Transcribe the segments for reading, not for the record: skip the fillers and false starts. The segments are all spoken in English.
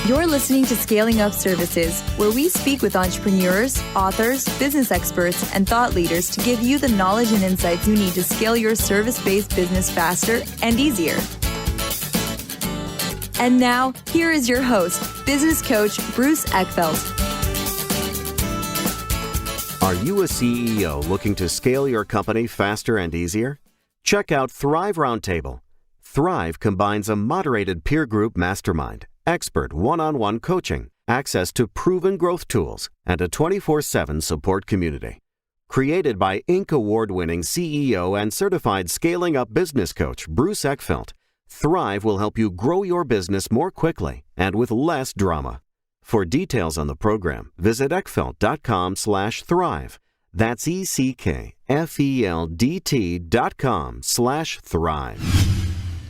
You're listening to Scaling Up Services, where we speak with entrepreneurs, authors, business experts, and thought leaders to give you the knowledge and insights you need to scale your service-based business faster and easier. And now, here is your host, business coach Bruce Eckfeldt. Are you a CEO looking to scale your company faster and easier? Check out Thrive Roundtable. Thrive combines a moderated peer group mastermind, expert one-on-one coaching, access to proven growth tools, and a 24/7 support community. Created by Inc. award-winning CEO and certified scaling up business coach Bruce Eckfeldt, Thrive will help you grow your business more quickly and with less drama. For details on the program, visit eckfeldt.com/thrive. That's ECKFELDT.com/thrive.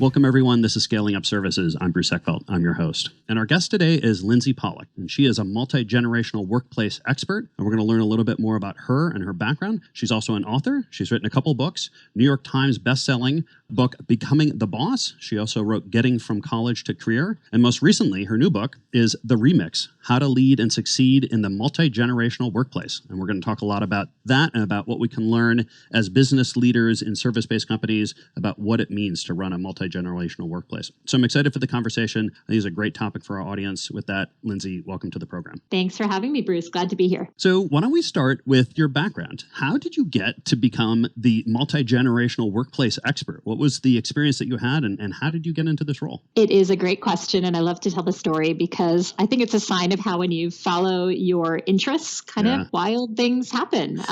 Welcome, everyone. This is Scaling Up Services. I'm Bruce Eckfeldt. I'm your host. And our guest today is Lindsey Pollak, and she is a multi-generational workplace expert. And we're going to learn a little bit more about her and her background. She's also an author. She's written a couple books, New York Times bestselling book, Becoming the Boss. She also wrote Getting from College to Career. And most recently, her new book is The Remix, How to Lead and Succeed in the Multi-Generational Workplace. And we're going to talk a lot about that and about what we can learn as business leaders in service-based companies about what it means to run a multi-generational workplace. So I'm excited for the conversation. I think it's a great topic for our audience. With that, Lindsey, welcome to the program. Thanks for having me, Bruce. Glad to be here. So why don't we start with your background? How did you get to become the multi-generational workplace expert? What was the experience that you had, and how did you get into this role? It is a great question, and I love to tell the story because I think it's a sign of how when you follow your interests, kind of wild things happen.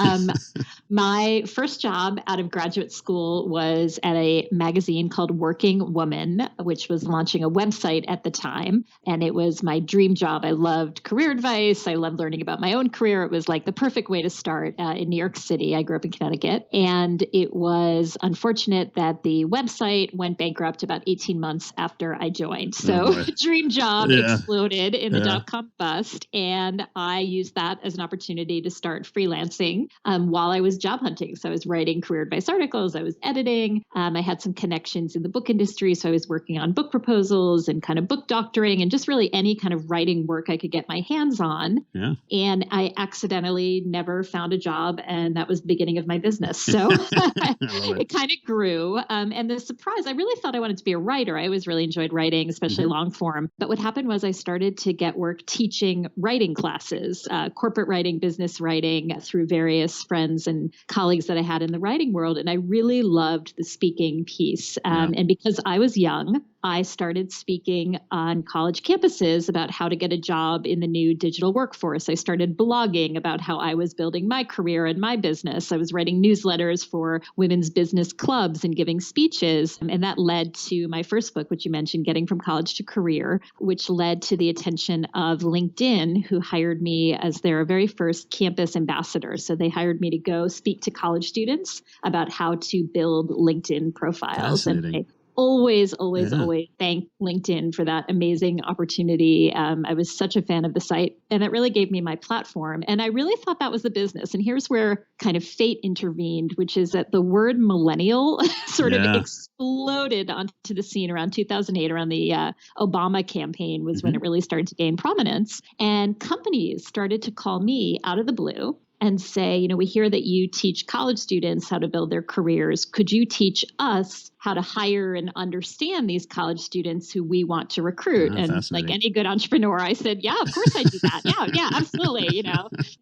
My first job out of graduate school was at a magazine called Working Woman, which was launching a website at the time. And it was my dream job. I loved career advice. I loved learning about my own career. It was like the perfect way to start in New York City. I grew up in Connecticut. And it was unfortunate that the website went bankrupt about 18 months after I joined. So dream job exploded in the dot-com bust. And I used that as an opportunity to start freelancing while I was job hunting. So I was writing career advice articles. I was editing. I had some connections in the book industry. So I was working on book proposals and kind of book doctoring and just really any kind of writing work I could get my hands on. Yeah. And I accidentally never found a job. And that was the beginning of my business. So it kind of grew. And the surprise, I really thought I wanted to be a writer. I always really enjoyed writing, especially long form. But what happened was I started to get work teaching writing classes, corporate writing, business writing through various friends and colleagues that I had in the writing world. And I really loved the speaking piece. And because I was young, I started speaking on college campuses about how to get a job in the new digital workforce. I started blogging about how I was building my career and my business. I was writing newsletters for women's business clubs and giving speeches. And that led to my first book, which you mentioned, Getting from College to Career, which led to the attention of LinkedIn, who hired me as their very first campus ambassador. So they hired me to go speak to college students about how to build LinkedIn profiles. And always thank LinkedIn for that amazing opportunity. I was such a fan of the site, and it really gave me my platform. And I really thought that was the business. And here's where kind of fate intervened, which is that the word millennial sort of exploded onto the scene around 2008, around the Obama campaign was when it really started to gain prominence. And companies started to call me out of the blue and say, we hear that you teach college students how to build their careers. Could you teach us how to hire and understand these college students who we want to recruit? And like any good entrepreneur, I said, yeah, of course I do that. Yeah, absolutely.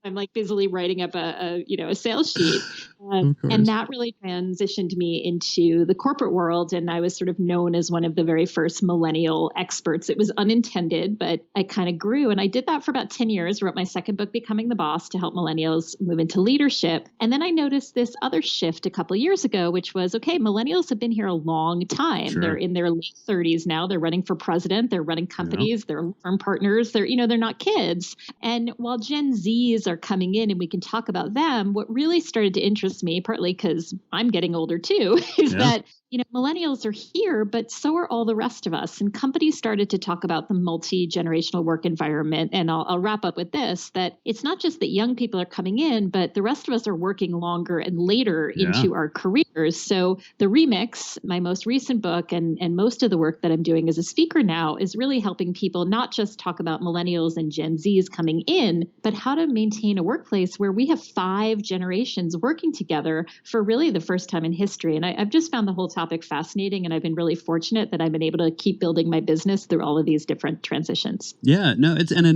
I'm like busily writing up a sales sheet. And that really transitioned me into the corporate world. And I was sort of known as one of the very first millennial experts. It was unintended, but I kind of grew. And I did that for about 10 years, wrote my second book, Becoming the Boss, to help millennials move into leadership. And then I noticed this other shift a couple of years ago, which was, okay, millennials have been here a long time. Sure. They're in their late 30s now. They're running for president. They're running companies. They're firm partners. They're not kids. And while Gen Zs are coming in and we can talk about them, what really started to interest me, partly because I'm getting older too, is that Millennials are here, but so are all the rest of us. And companies started to talk about the multi-generational work environment. And I'll wrap up with this, that it's not just that young people are coming in, but the rest of us are working longer and later into our careers. So the Remix, my most recent book, and most of the work that I'm doing as a speaker now is really helping people not just talk about millennials and Gen Zs coming in, but how to maintain a workplace where we have 5 generations working together for really the first time in history. And I've just found the whole topic fascinating, and I've been really fortunate that I've been able to keep building my business through all of these different transitions. Yeah, no, it's an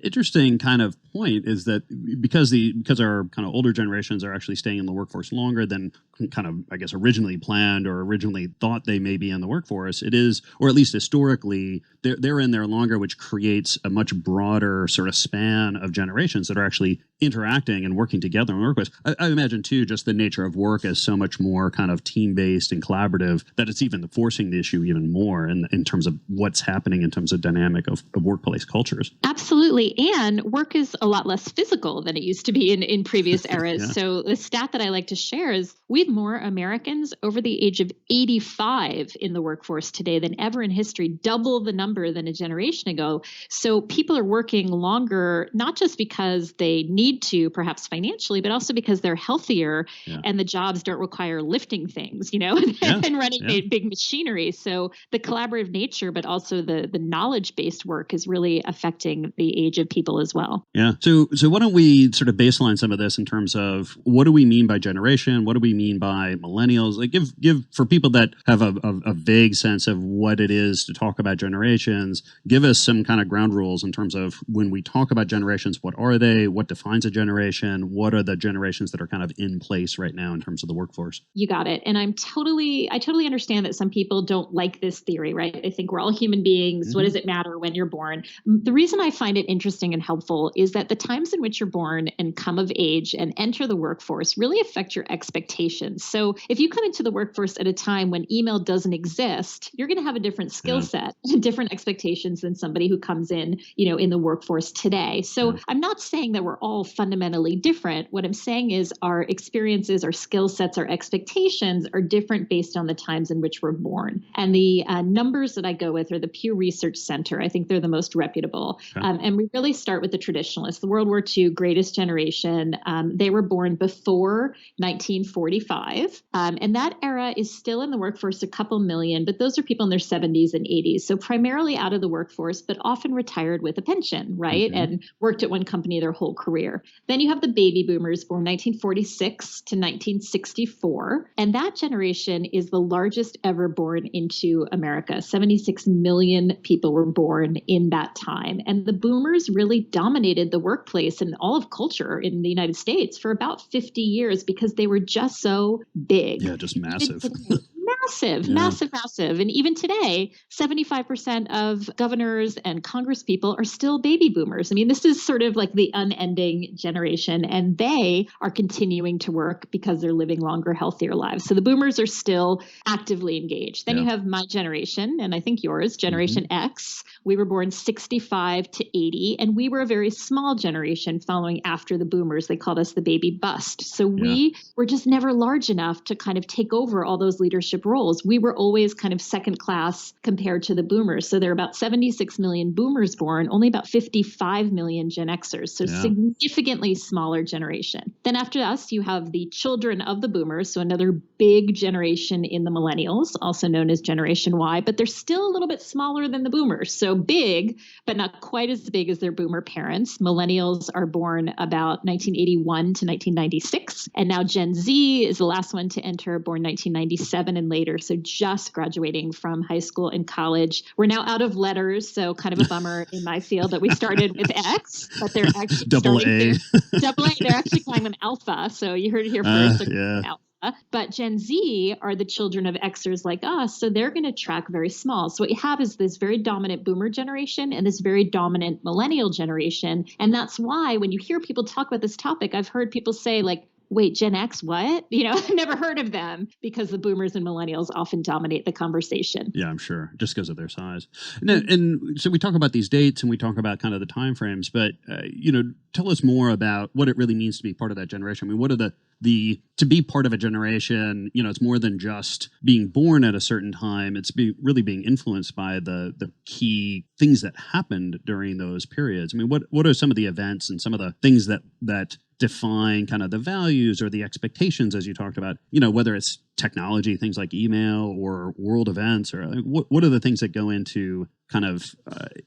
interesting kind of point is that because our kind of older generations are actually staying in the workforce longer than kind of, I guess, originally planned or originally thought they may be in the workforce, it is, or at least historically, they're in there longer, which creates a much broader sort of span of generations that are actually interacting and working together in the workplace. I imagine too, just the nature of work is so much more kind of team-based and collaborative that it's even forcing the issue even more in terms of what's happening in terms of dynamic of workplace cultures. Absolutely. And work is a lot less physical than it used to be in previous eras. Yeah. So the stat that I like to share is we have more Americans over the age of 85 in the workforce today than ever in history, double the number than a generation ago. So people are working longer, not just because they need to, perhaps financially, but also because they're healthier and the jobs don't require lifting things, and running big machinery. So the collaborative nature, but also the knowledge-based work is really affecting the age of people as well. Yeah. So why don't we sort of baseline some of this in terms of what do we mean by generation? What do we mean by millennials? Like give for people that have a vague sense of what it is to talk about generations, give us some kind of ground rules in terms of when we talk about generations, what are they? What defines a generation? What are the generations that are kind of in place right now in terms of the workforce? You got it. And I totally understand that some people don't like this theory, right? I think we're all human beings. Mm-hmm. What does it matter when you're born? The reason I find it interesting and helpful is that the times in which you're born and come of age and enter the workforce really affect your expectations. So if you come into the workforce at a time when email doesn't exist, you're going to have a different skill set, different expectations than somebody who comes in, in the workforce today. So I'm not saying that we're all fundamentally different. What I'm saying is our experiences, our skill sets, our expectations are different based on the times in which we're born. And the numbers that I go with are the Pew Research Center. I think they're the most reputable. Okay. And we really start with the traditionalists, the World War II greatest generation. They were born before 1945. And that era is still in the workforce, a couple million, but those are people in their 70s and 80s. So primarily out of the workforce, but often retired with a pension, right? Mm-hmm. And worked at one company their whole career. Then you have the baby boomers born 1946 to 1964. And that generation is the largest ever born into America. 76 million people were born in that time. And the boomers really dominated the workplace and all of culture in the United States for about 50 years because they were just so big. Yeah, just massive. Massive. And even today, 75% of governors and congresspeople are still baby boomers. I mean, this is sort of like the unending generation, and they are continuing to work because they're living longer, healthier lives. So the boomers are still actively engaged. Then you have my generation, and I think yours, Generation X. We were born 65 to 80, and we were a very small generation following after the boomers. They called us the baby bust. So we were just never large enough to kind of take over all those leadership roles. We were always kind of second class compared to the boomers. So there are about 76 million boomers born, only about 55 million Gen Xers. So significantly smaller generation. Then after us, you have the children of the boomers. So another big generation in the millennials, also known as Generation Y, but they're still a little bit smaller than the boomers. So big, but not quite as big as their boomer parents. Millennials are born about 1981 to 1996. And now Gen Z is the last one to enter, born 1997 and later. So just graduating from high school and college. We're now out of letters. So kind of a bummer in my field that we started with X, but they're actually Double A. They're actually calling them Alpha. So you heard it here first. Alpha. But Gen Z are the children of Xers like us, so they're going to track very small. So what you have is this very dominant boomer generation and this very dominant millennial generation. And that's why when you hear people talk about this topic, I've heard people say like, wait, Gen X, what? I've never heard of them, because the boomers and millennials often dominate the conversation. Yeah, I'm sure, just because of their size. And so we talk about these dates and we talk about kind of the timeframes, but, tell us more about what it really means to be part of that generation. I mean, what are to be part of a generation, it's more than just being born at a certain time. It's really being influenced by the key things that happened during those periods. I mean, what are some of the events and some of the things that define kind of the values or the expectations, as you talked about, whether it's technology, things like email or world events, or what are the things that go into kind of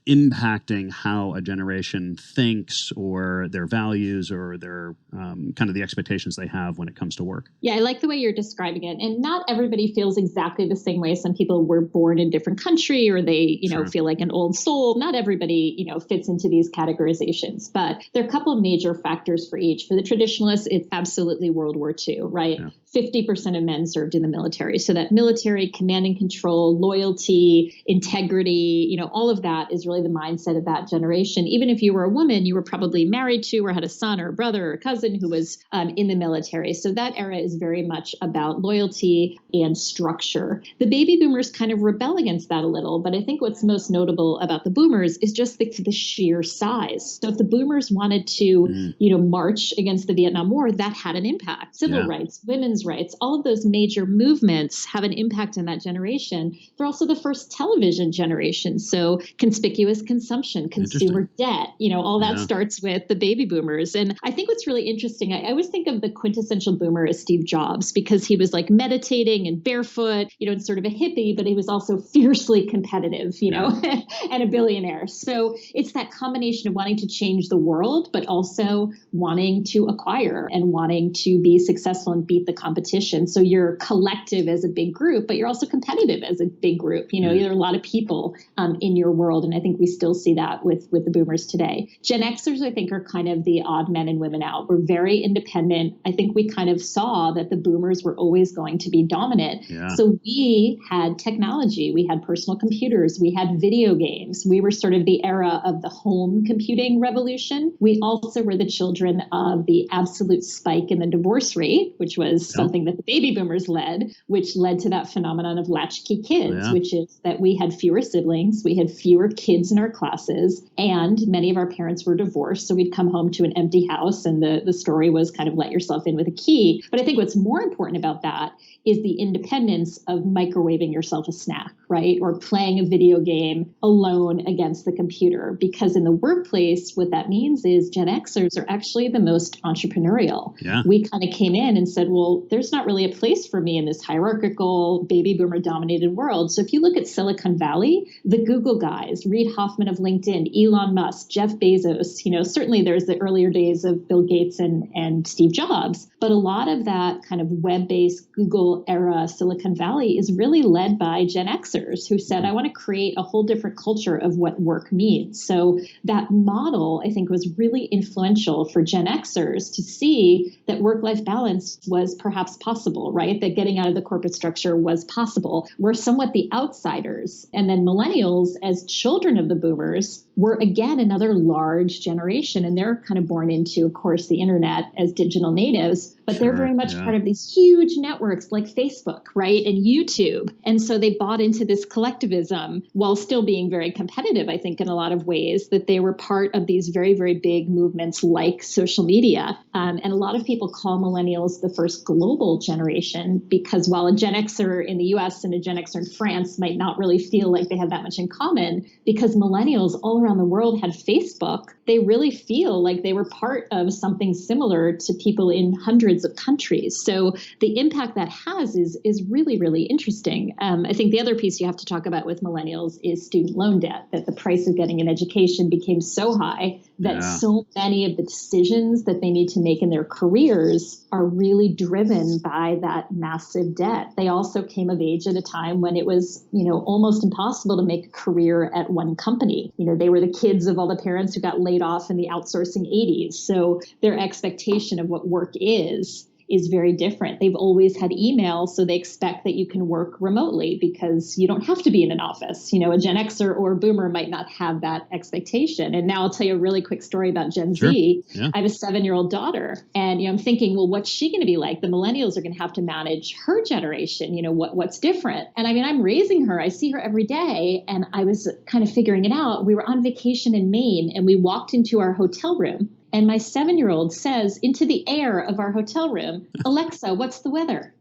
impacting how a generation thinks, or their values, or their kind of the expectations they have when it comes to work? Yeah, I like the way you're describing it. And not everybody feels exactly the same way. Some people were born in a different country, or they, Sure. feel like an old soul. Not everybody, fits into these categorizations. But there are a couple of major factors for each. For the traditionalists, it's absolutely World War II, right? Yeah. 50% of men served in the military. So that military command and control, loyalty, integrity, all of that is really the mindset of that generation. Even if you were a woman, you were probably married to or had a son or a brother or a cousin who was in the military. So that era is very much about loyalty and structure. The baby boomers kind of rebel against that a little, but I think what's most notable about the boomers is just the sheer size. So if the boomers wanted to, march against the Vietnam War, that had an impact. Civil rights, women's rights, all of those major movements have an impact on that generation. They're also the first television generation. So conspicuous consumption, consumer debt, all that starts with the baby boomers. And I think what's really interesting, I always think of the quintessential boomer as Steve Jobs, because he was like meditating and barefoot, and sort of a hippie, but he was also fiercely competitive, and a billionaire. So it's that combination of wanting to change the world, but also wanting to acquire and wanting to be successful and beat the competition. So you're collective as a big group, but you're also competitive as a big group. There are a lot of people in your world. And I think we still see that with the boomers today. Gen Xers, I think, are kind of the odd men and women out. We're very independent. I think we kind of saw that the boomers were always going to be dominant. Yeah. So we had technology. We had personal computers. We had video games. We were sort of the era of the home computing revolution. We also were the children of the absolute spike in the divorce rate, which was something that the baby boomers led, which led to that phenomenon of latchkey kids, which is that we had fewer siblings, we had fewer kids in our classes, and many of our parents were divorced. So we'd come home to an empty house, and the story was kind of let yourself in with a key. But I think what's more important about that is the independence of microwaving yourself a snack, right? Or playing a video game alone against the computer. Because in the workplace, what that means is Gen Xers are actually the most entrepreneurial. Yeah. We kind of came in and said, well, there's not really a place for me in this hierarchical, baby boomer dominated world. So if you look at Silicon Valley, the Google guys, Reid Hoffman of LinkedIn, Elon Musk, Jeff Bezos, certainly there's the earlier days of Bill Gates and Steve Jobs, but a lot of that kind of web-based Google era Silicon Valley is really led by Gen Xers who said, I want to create a whole different culture of what work means. So that model, I think, was really influential for Gen Xers to see that work-life balance was perhaps possible, right? That getting out of the corporate structure was possible. We're somewhat the outsiders. And then millennials, as children of the boomers, were again another large generation. And they're kind of born into, of course, the internet as digital natives, but they're very much part of these huge networks like Facebook, right? And YouTube. And so they bought into this collectivism while still being very competitive, I think, in a lot of ways, that they were part of these very, very big movements like social media. And a lot of people call millennials the first global generation, because while a Gen Xer in the US and a Gen Xer in France might not really feel like they have that much in common, because millennials all around the world had Facebook, they really feel like they were part of something similar to people in hundreds of countries. So the impact that has is really, really interesting. I think the other piece you have to talk about with millennials is student loan debt, that the price of getting an education became so high that so many of the decisions that they need to make in their careers are really driven by that massive debt. They also came of age at a time when it was, almost impossible to make a career at one company. They were the kids of all the parents who got laid off in the outsourcing 80s. So their expectation of what work is is very different. They've always had email, so they expect that you can work remotely because you don't have to be in an office. A Gen Xer or a Boomer might not have that expectation. And now I'll tell you a really quick story about Gen Z. Yeah. I have a 7-year-old daughter, and I'm thinking, well, what's she going to be like? The millennials are going to have to manage her generation. What's different? And I'm raising her. I see her every day, and I was kind of figuring it out. We were on vacation in Maine, and we walked into our hotel room. And my 7-year-old says into the air of our hotel room, Alexa, what's the weather?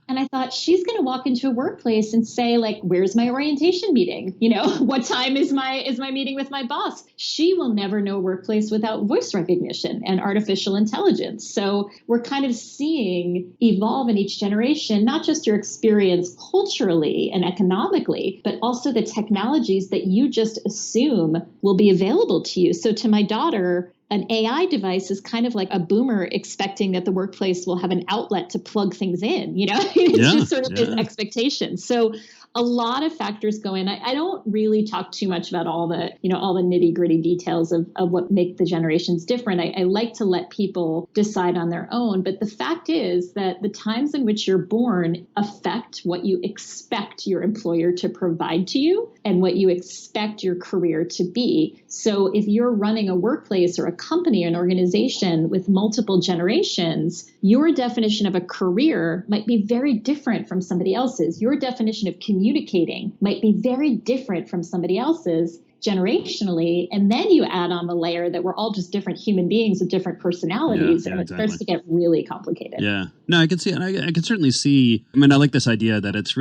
And I thought, she's going to walk into a workplace and say, like, where's my orientation meeting? What time is my meeting with my boss? She will never know a workplace without voice recognition and artificial intelligence. So we're kind of seeing evolve in each generation, not just your experience culturally and economically, but also the technologies that you just assume will be available to you. So to my daughter, an AI device is kind of like a boomer expecting that the workplace will have an outlet to plug things in, It's just sort of this expectation. So a lot of factors go in. I don't really talk too much about all the nitty gritty details of what make the generations different. I like to let people decide on their own. But the fact is that the times in which you're born affect what you expect your employer to provide to you and what you expect your career to be. So if you're running a workplace or a company or an organization with multiple generations, your definition of a career might be very different from somebody else's. Your definition of communicating might be very different from somebody else's generationally. And then you add on the layer that we're all just different human beings with different personalities. And it starts to get really complicated. Yeah. No, I can see it. And I can certainly see, I like this idea that it's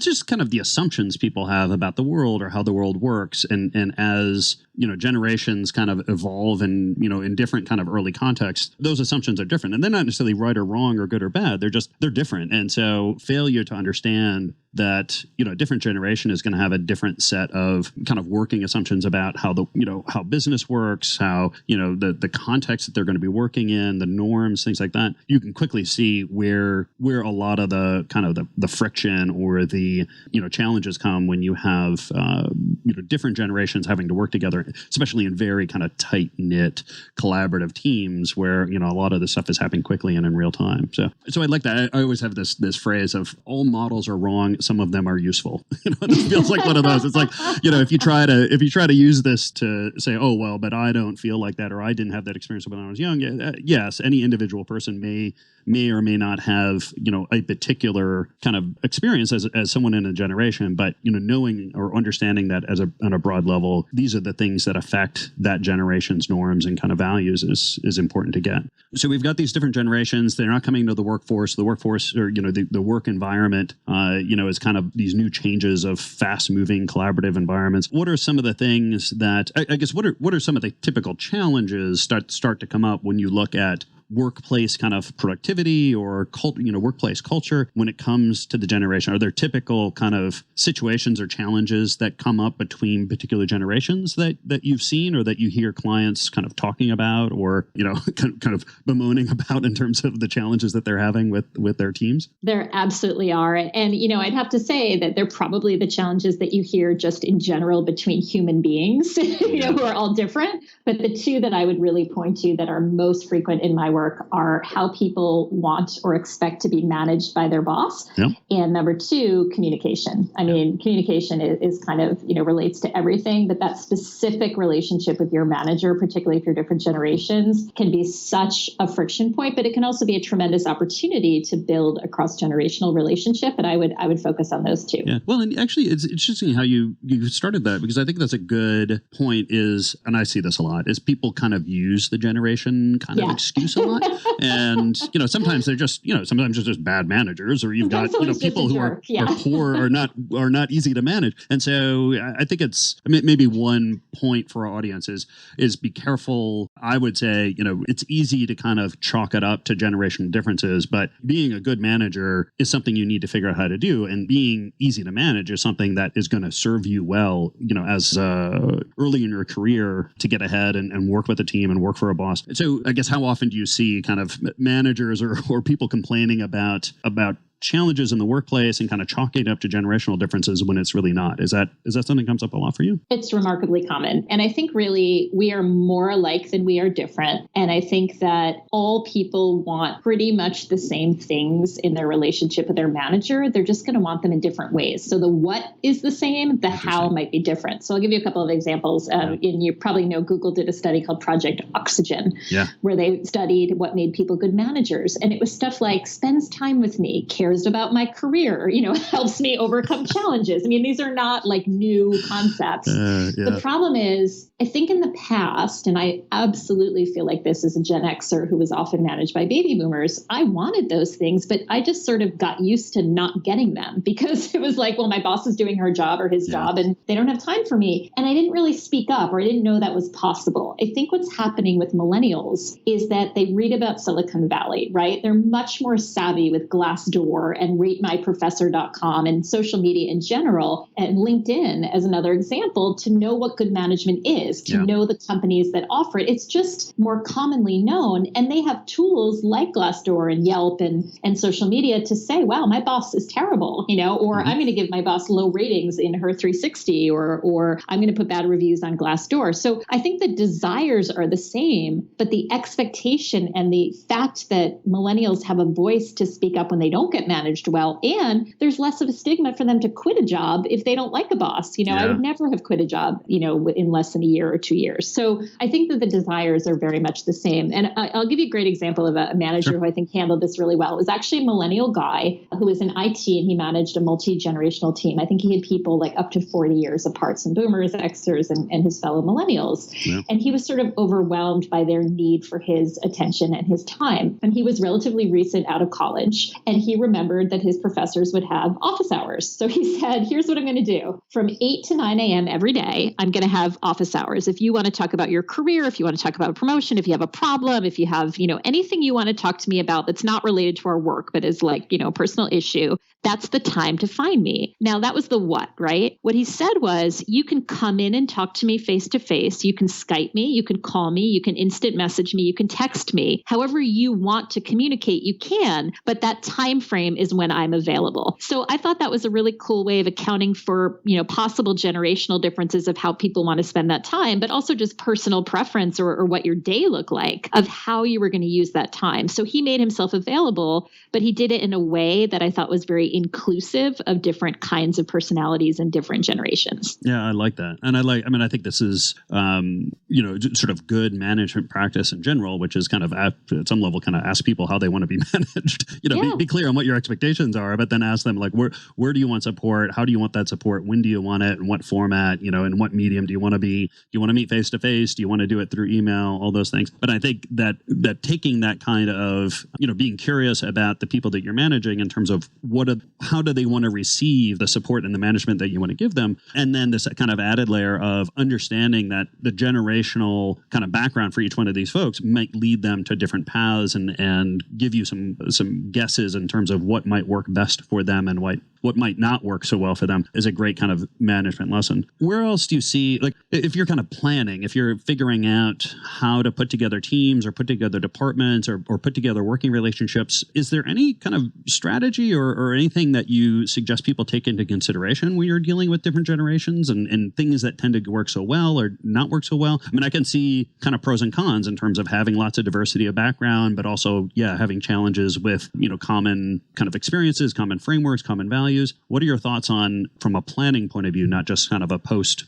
just kind of the assumptions people have about the world or how the world works. And as, generations kind of evolve and, in different kind of early contexts, those assumptions are different. And they're not necessarily right or wrong or good or bad. They're different. And so failure to understand that, a different generation is going to have a different set of kind of working assumptions about how how business works, how, the context that they're going to be working in, the norms, things like that. You can quickly see where a lot of the kind of the friction or the, challenges come when you have, different generations having to work together, especially in very kind of tight knit collaborative teams where, a lot of this stuff is happening quickly and in real time. So I like that. I always have this phrase of all models are wrong. Some of them are useful. It feels like one of those. It's like, if you try to use this to say, oh, well, but I don't feel like that, or I didn't have that experience when I was young. Yes, any individual person may or may not have, a particular kind of experience as someone in a generation, but, knowing or understanding that on a broad level, these are the things that affect that generation's norms and kind of values is important to get. So we've got these different generations. They're not coming to the workforce. The workforce or, the work environment, is kind of these new changes of fast moving collaborative environments. What are some of the things that, I guess, what are some of the typical challenges start to come up when you look at workplace kind of productivity or workplace culture when it comes to the generation? Are there typical kind of situations or challenges that come up between particular generations that you've seen or that you hear clients kind of talking about or, kind of bemoaning about in terms of the challenges that they're having with their teams? There absolutely are. And, I'd have to say that they're probably the challenges that you hear just in general between human beings, who are all different. But the two that I would really point to that are most frequent in my work are how people want or expect to be managed by their boss. Yep. And number two, communication. Communication is kind of, relates to everything, but that specific relationship with your manager, particularly if you're different generations, can be such a friction point, but it can also be a tremendous opportunity to build a cross-generational relationship. And I would focus on those two. Yeah. Well, and actually it's interesting how you started that, because I think that's a good point and I see this a lot, is people kind of use the generation kind of excuse a lot. And, sometimes they're just, sometimes they're just bad managers, or you've got, people who are poor or not easy to manage. And so I think it's maybe one point for our audience is be careful. I would say, it's easy to kind of chalk it up to generational differences, but being a good manager is something you need to figure out how to do. And being easy to manage is something that is going to serve you well, as early in your career to get ahead and work with a team and work for a boss. So I guess how often do you see kind of managers or people complaining about challenges in the workplace and kind of chalking it up to generational differences when it's really not. Is that something that comes up a lot for you? It's remarkably common. And I think really we are more alike than we are different. And I think that all people want pretty much the same things in their relationship with their manager. They're just going to want them in different ways. So the what is the same, the how might be different. So I'll give you a couple of examples. And you probably know Google did a study called Project Oxygen, where they studied what made people good managers. And it was stuff like spends time with me, cares about my career, helps me overcome challenges. I mean, these are not like new concepts. The problem is, I think in the past, and I absolutely feel like this as a Gen Xer who was often managed by baby boomers, I wanted those things, but I just sort of got used to not getting them because it was like, well, my boss is doing her job or his job and they don't have time for me. And I didn't really speak up, or I didn't know that was possible. I think what's happening with millennials is that they read about Silicon Valley, right? They're much more savvy with Glassdoor and RateMyProfessor.com and social media in general, and LinkedIn as another example, to know what good management is, to know the companies that offer it. It's just more commonly known. And they have tools like Glassdoor and Yelp and social media to say, wow, my boss is terrible, or I'm going to give my boss low ratings in her 360, or I'm going to put bad reviews on Glassdoor. So I think the desires are the same, but the expectation and the fact that millennials have a voice to speak up when they don't get managed well, and there's less of a stigma for them to quit a job if they don't like a boss. I would never have quit a job, in less than a year or 2 years. So I think that the desires are very much the same. And I'll give you a great example of a manager who I think handled this really well. It was actually a millennial guy who was in IT, and he managed a multi-generational team. I think he had people like up to 40 years apart, some boomers, Xers, and his fellow millennials. And he was sort of overwhelmed by their need for his attention and his time. And he was relatively recent out of college, and he remembered that his professors would have office hours. So he said, here's what I'm going to do. From 8 to 9 a.m. every day, I'm going to have office hours. If you want to talk about your career, if you want to talk about a promotion, if you have a problem, if you have, anything you want to talk to me about that's not related to our work, but is like, a personal issue, that's the time to find me. Now, that was the what, right? What he said was, you can come in and talk to me face to face. You can Skype me. You can call me. You can instant message me. You can text me. However you want to communicate, you can, but that time frame is when I'm available. So I thought that was a really cool way of accounting for, possible generational differences of how people want to spend that time, but also just personal preference or what your day looked like of how you were going to use that time. So he made himself available, but he did it in a way that I thought was very inclusive of different kinds of personalities and different generations. Yeah, I like that. And I think this is, sort of good management practice in general, which is kind of at some level kind of ask people how they want to be managed. Be clear on what your expectations are, but then ask them like, where do you want support? How do you want that support? When do you want it? In what format? In what medium do you want to be? Do you want to meet face to face? Do you want to do it through email? All those things. But I think that taking that kind of, being curious about the people that you're managing in terms of how do they want to receive the support and the management that you want to give them? And then this kind of added layer of understanding that the generational kind of background for each one of these folks might lead them to different paths and give you some guesses in terms of what might work best for them and what might not work so well for them is a great kind of management lesson. Where else do you see, like, if you're kind of planning, if you're figuring out how to put together teams or put together departments or put together working relationships, is there any kind of strategy or anything that you suggest people take into consideration when you're dealing with different generations and things that tend to work so well or not work so well? I mean, I can see kind of pros and cons in terms of having lots of diversity of background, but also, having challenges with, common kind of experiences, common frameworks, common values. What are your thoughts on, from a planning point of view, not just kind of a post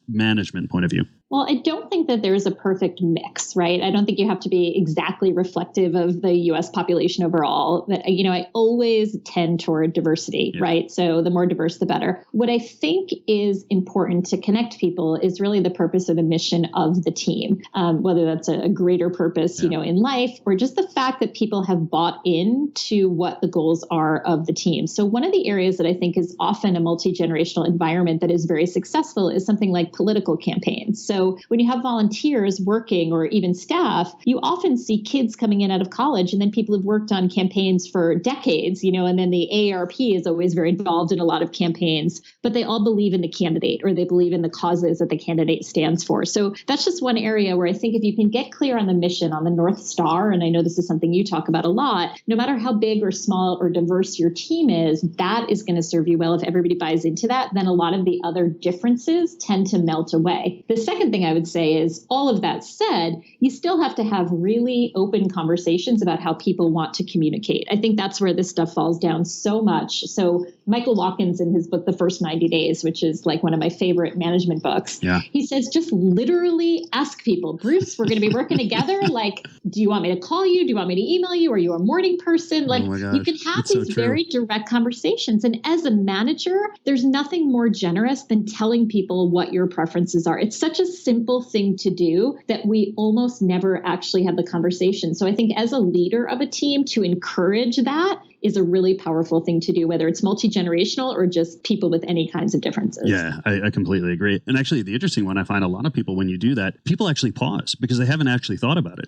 management point of view? Well, I don't think that there's a perfect mix, right? I don't think you have to be exactly reflective of the U.S. population overall. But, I always tend toward diversity, right? So the more diverse, the better. What I think is important to connect people is really the purpose or the mission of the team, whether that's a greater purpose, in life, or just the fact that people have bought into what the goals are of the team. So one of the areas that I think is often a multi-generational environment that is very successful is something like political campaigns. So So when you have volunteers working or even staff, you often see kids coming in out of college and then people who've worked on campaigns for decades, and then the AARP is always very involved in a lot of campaigns, but they all believe in the candidate or they believe in the causes that the candidate stands for. So that's just one area where I think if you can get clear on the mission, on the North Star, and I know this is something you talk about a lot, no matter how big or small or diverse your team is, that is going to serve you well. If everybody buys into that, then a lot of the other differences tend to melt away. The second thing I would say is, all of that said, you still have to have really open conversations about how people want to communicate. I think that's where this stuff falls down so much. So Michael Watkins, in his book, The First 90 Days, which is like one of my favorite management books, he says, just literally ask people, Bruce, we're going to be working together. Like, do you want me to call you? Do you want me to email you? Are you a morning person? Like, you can have these very direct conversations. And as a manager, there's nothing more generous than telling people what your preferences are. It's such a simple thing to do that we almost never actually have the conversation. So I think as a leader of a team, to encourage that is a really powerful thing to do, whether it's multi-generational or just people with any kinds of differences. Yeah, I completely agree. And actually, the interesting one, I find a lot of people, when you do that, people actually pause because they haven't actually thought about it.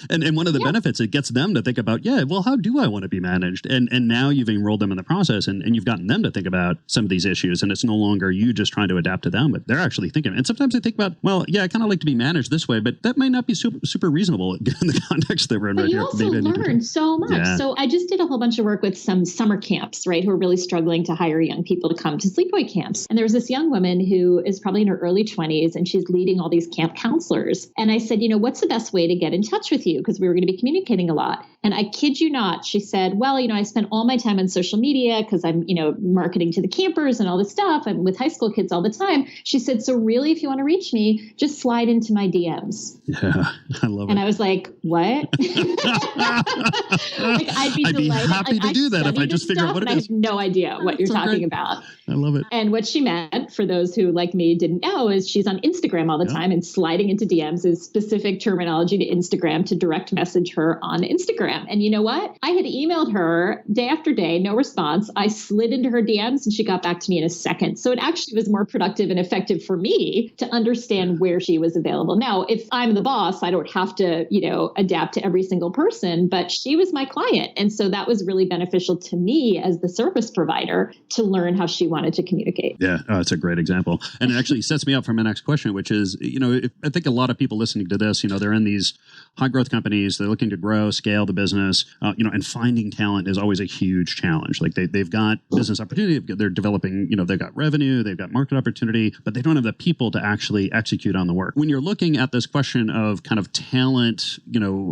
And one of the benefits, it gets them to think about, well, how do I want to be managed? And now you've enrolled them in the process and you've gotten them to think about some of these issues. And it's no longer you just trying to adapt to them, but they're actually thinking. And sometimes they think about, I kind of like to be managed this way, but that might not be super reasonable given the context that we're in right here. But you also learn so much. Yeah. So I just did a whole bunch of work with some summer camps, right, who are really struggling to hire young people to come to sleepaway camps. And there was this young woman who is probably in her early 20s, and she's leading all these camp counselors. And I said, what's the best way to get in touch with you? Because we were going to be communicating a lot. And I kid you not, she said, well, I spend all my time on social media because I'm, marketing to the campers and all this stuff. I'm with high school kids all the time. She said, so really, if you want to reach me, just slide into my DMs. Yeah, I love it. And I was like, what? I'd be happy to do that if I just figure out what it is. I have no idea what you're talking about. I love it. And what she meant, for those who, like me, didn't know, is she's on Instagram all the time, and sliding into DMs is specific terminology to Instagram to direct message her on Instagram. And you know what? I had emailed her day after day, no response. I slid into her DMs and she got back to me in a second. So it actually was more productive and effective for me to understand where she was available. Now, if I'm the boss, I don't have to, adapt to every single person, but she was my client. And so that was really beneficial to me as the service provider to learn how she wanted to communicate. Yeah, it's a great example. And it actually sets me up for my next question, which is, I think a lot of people listening to this, they're in these high growth companies, they're looking to grow, scale the business, and finding talent is always a huge challenge. Like they've got business opportunity, they're developing, they've got revenue, they've got market opportunity, but they don't have the people to actually execute on the work. When you're looking at this question of kind of talent,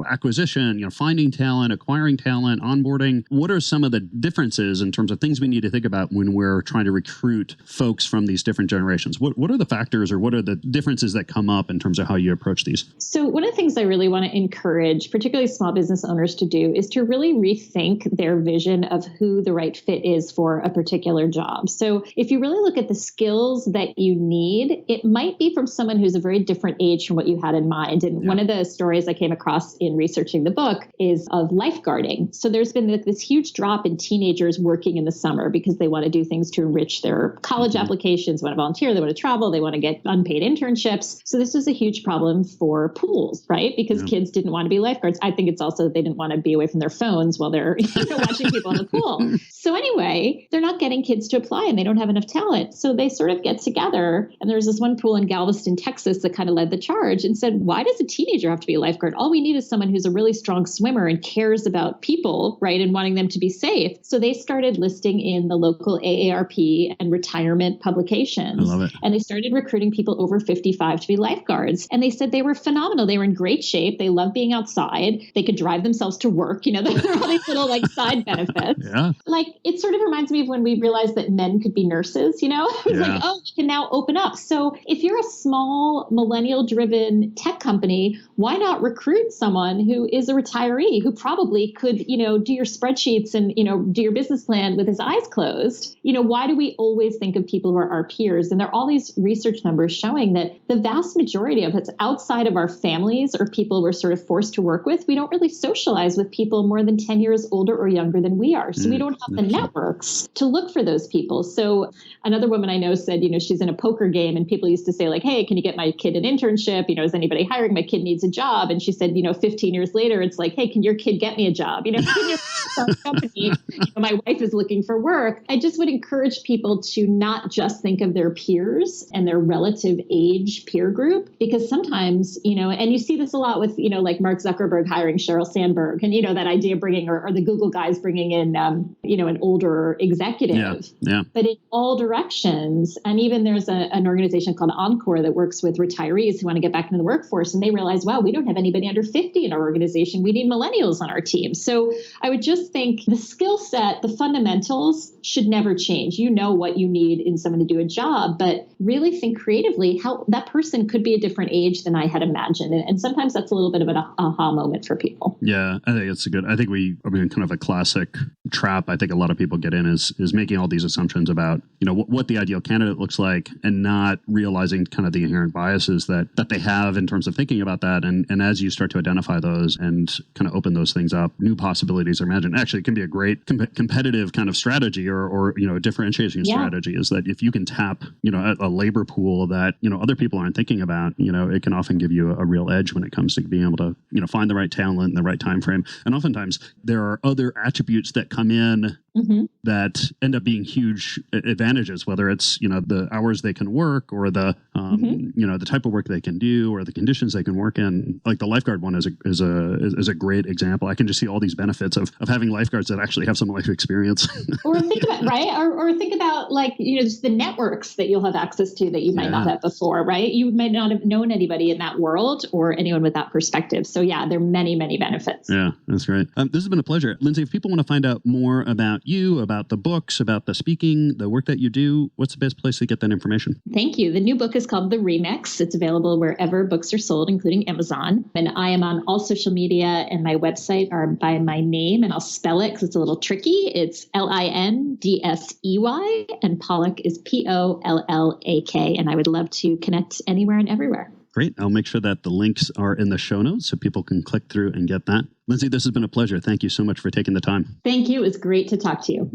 acquisition, finding talent, acquiring talent, onboarding, what are some of the differences in terms of things we need to think about when we're trying to recruit folks from these different generations? What are the factors or what are the differences that come up in terms of how you approach these? So one of the things I really want to encourage, particularly small business owners, to do is to really rethink their vision of who the right fit is for a particular job. So if you really look at the skills that you need, it might be from someone who's a very different age from what you had in mind. And one of the stories I came across in researching the book is of lifeguarding. So there's been this huge drop in teenagers working in the summer because they want to do things to enrich their college applications, want to volunteer, they want to travel, they want to get unpaid internships. So this was a huge problem for pools, right? Because kids didn't want to be lifeguards. I think it's also that they didn't want to be away from their phones while they're watching people in the pool. So anyway, they're not getting kids to apply and they don't have enough talent. So they sort of get together. And there's this one pool in Galveston, Texas that kind of led the charge and said, why does a teenager have to be a lifeguard? All we need is someone who's a really strong swimmer and cares about people, right? And wanting them to be safe. So they started listing in the local AARP and retirement publications. I love it. And they started recruiting people over 55 to be lifeguards. And they said they were phenomenal. They were in great shape. They loved being outside. They could drive themselves to work. There are all these little side benefits. Yeah. It sort of reminds me of when we realized that men could be nurses, It was we can now open up. So if you're a small millennial driven tech company, why not recruit someone who is a retiree who probably could, do your spreadsheets and, do your business plan with his eyes closed? Why do we always think of people who are our peers. And there are all these research numbers showing that the vast majority of it's outside of our families or people we're sort of forced to work with. We don't really socialize with people more than 10 years older or younger than we are. So we don't have the networks to look for those people. So another woman I know said, she's in a poker game and people used to say like, hey, can you get my kid an internship? Is anybody hiring? My kid needs a job. And she said, 15 years later, it's like, hey, can your kid get me a job? Company, my wife is looking for work. I just would encourage people to not just think of their peers and their relative age peer group, because sometimes, and you see this a lot with, like Mark Zuckerberg hiring Sheryl Sandberg and, that idea of bringing, or the Google guys bringing in, an older executive. Yeah. But in all directions, and even there's an organization called Encore that works with retirees who want to get back into the workforce, and they realize, wow, we don't have anybody under 50 in our organization. We need millennials on our team. So I would just think the skill set, the fundamentals should never change. You know what you need in someone to do a job, but really think creatively how that person could be a different age than I had imagined. And sometimes that's a little bit of an aha moment for people. Yeah, I think it's kind of a classic trap I think a lot of people get in is making all these assumptions about, what the ideal candidate looks like and not realizing kind of the inherent biases that they have in terms of thinking about that. And as you start to identify those and kind of open those things up, new possibilities are imagined. Actually, it can be a great competitive kind of strategy or a differentiation strategy is that if you can tap, a labor pool that, other people aren't thinking about, it can often give you a real edge when it comes to being able to, find the right talent in the right time frame. And oftentimes there are other attributes that come in that end up being huge advantages, whether it's, the hours they can work or the type of work they can do or the conditions they can work in. Like the lifeguard one is a great example. I can just see all these benefits of having lifeguards that actually have some life experience. Or think about, right? Or think about like, just the networks that you'll have access to that you might not have before, right? You might not have known anybody in that world or anyone with that perspective. So yeah, there are many, many benefits. Yeah, that's right. This has been a pleasure. Lindsey, if people want to find out more about you, about the books, about the speaking, the work that you do, what's the best place to get that information? Thank you. The new book is called The Remix. It's available wherever books are sold, including Amazon. And I am on all social media, and my website are by my name, and I'll spell it because it's a little tricky. It's Lindsey, and Pollak is Pollak. And I would love to connect anywhere and everywhere. Great. I'll make sure that the links are in the show notes so people can click through and get that. Lindsey, this has been a pleasure. Thank you so much for taking the time. Thank you. It was great to talk to you.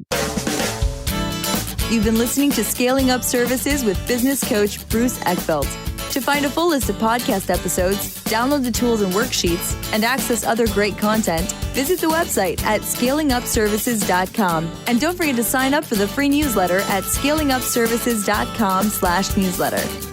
You've been listening to Scaling Up Services with business coach Bruce Eckfeldt. To find a full list of podcast episodes, download the tools and worksheets, and access other great content, visit the website at scalingupservices.com. And don't forget to sign up for the free newsletter at scalingupservices.com/newsletter.